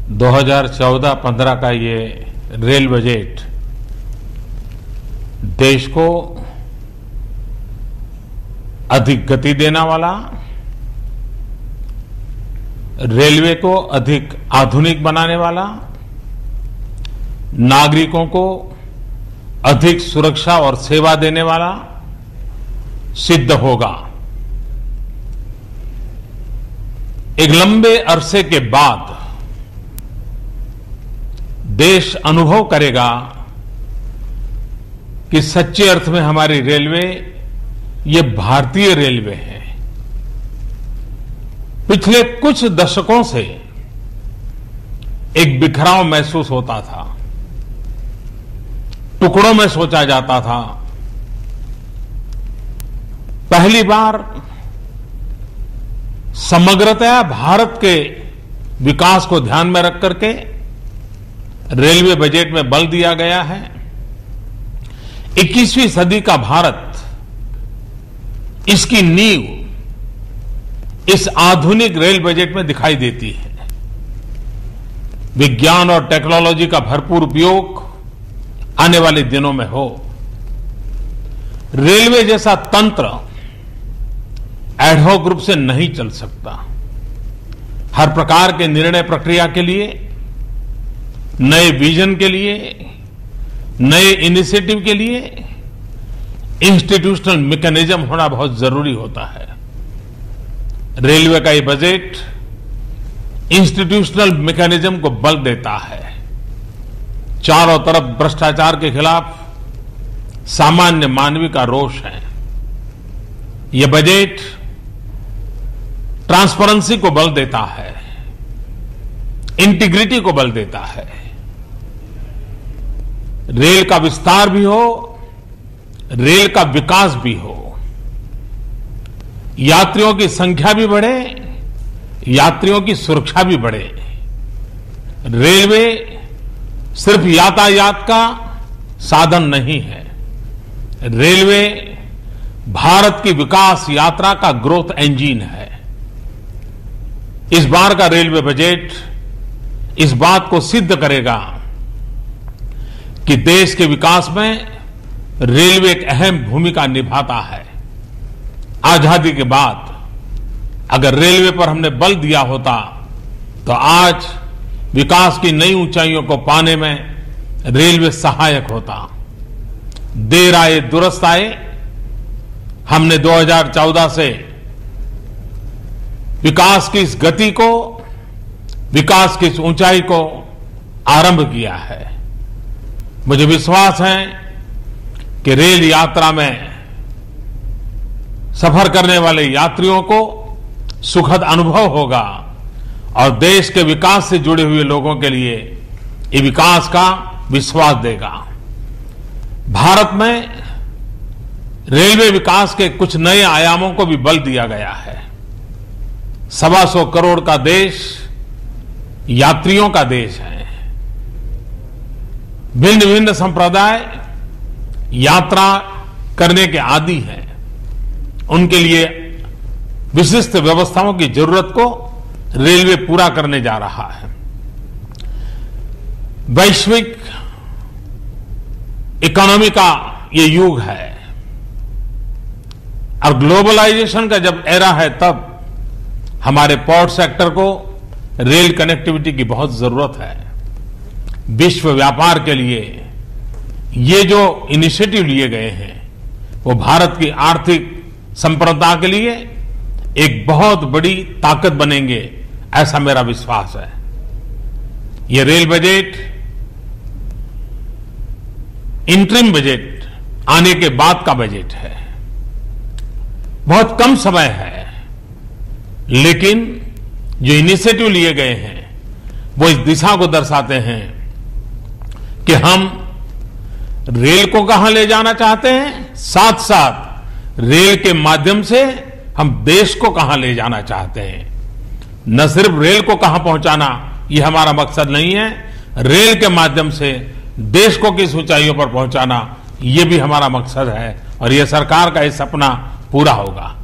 2014-15 का ये rail budget देश को अधिक गति देने वाला, रेलवे को अधिक आधुनिक बनाने वाला, नागरिकों को अधिक सुरक्षा और सेवा देने वाला सिद्ध होगा। एक लंबे अरसे के बाद देश अनुभव करेगा कि सच्चे अर्थ में हमारी रेलवे ये भारतीय रेलवे है। पिछले कुछ दशकों से एक बिखराव महसूस होता था, टुकड़ों में सोचा जाता था। पहली बार समग्रतया भारत के विकास को ध्यान में रख करके रेलवे बजट में बल दिया गया है। 21वीं सदी का भारत, इसकी नींव इस आधुनिक रेल बजट में दिखाई देती है। विज्ञान और टेक्नोलॉजी का भरपूर उपयोग आने वाले दिनों में हो। रेलवे जैसा तंत्र एडहॉक रूप से नहीं चल सकता। हर प्रकार के निर्णय प्रक्रिया के लिए, नए विजन के लिए, नए इनिशिएटिव के लिए इंस्टीट्यूशनल मैकेनिज्म होना बहुत जरूरी होता है। रेलवे का ये बजट इंस्टीट्यूशनल मैकेनिज्म को बल देता है। चारों तरफ भ्रष्टाचार के खिलाफ सामान्य मानवीय का रोष है। यह बजट ट्रांसपेरेंसी को बल देता है, इंटीग्रिटी को बल देता है। रेल का विस्तार भी हो, रेल का विकास भी हो, यात्रियों की संख्या भी बढ़े, यात्रियों की सुरक्षा भी बढ़े। रेलवे सिर्फ यातायात का साधन नहीं है। रेलवे भारत की विकास यात्रा का ग्रोथ इंजन है। इस बार का रेलवे बजट इस बात को सिद्ध करेगा कि देश के विकास में रेलवे एक अहम भूमिका निभाता है। आजादी के बाद अगर रेलवे पर हमने बल दिया होता तो आज विकास की नई ऊंचाइयों को पाने में रेलवे सहायक होता। देर आए दुरुस्त आए, हमने 2014 से विकास की इस गति को, विकास की इस ऊंचाई को आरंभ किया है। मुझे विश्वास है कि रेल यात्रा में सफर करने वाले यात्रियों को सुखद अनुभव होगा और देश के विकास से जुड़े हुए लोगों के लिए ये विकास का विश्वास देगा। भारत में रेलवे विकास के कुछ नए आयामों को भी बल दिया गया है। 125 करोड़ का देश यात्रियों का देश है। भिन्न भिन्न संप्रदाय यात्रा करने के आदी हैं। उनके लिए विशिष्ट व्यवस्थाओं की जरूरत को रेलवे पूरा करने जा रहा है। वैश्विक इकोनॉमी का ये युग है और ग्लोबलाइजेशन का जब एरा है, तब हमारे पोर्ट सेक्टर को रेल कनेक्टिविटी की बहुत जरूरत है। विश्व व्यापार के लिए ये जो इनिशिएटिव लिए गए हैं वो भारत की आर्थिक संप्रभुता के लिए एक बहुत बड़ी ताकत बनेंगे, ऐसा मेरा विश्वास है। ये रेल बजट इंटरिम बजट आने के बाद का बजट है। बहुत कम समय है, लेकिन जो इनिशिएटिव लिए गए हैं वो इस दिशा को दर्शाते हैं कि हम रेल को कहां ले जाना चाहते हैं, साथ साथ रेल के माध्यम से हम देश को कहां ले जाना चाहते हैं। न सिर्फ रेल को कहां पहुंचाना ये हमारा मकसद नहीं है, रेल के माध्यम से देश को किस ऊंचाइयों पर पहुंचाना ये भी हमारा मकसद है और ये सरकार का ये सपना पूरा होगा।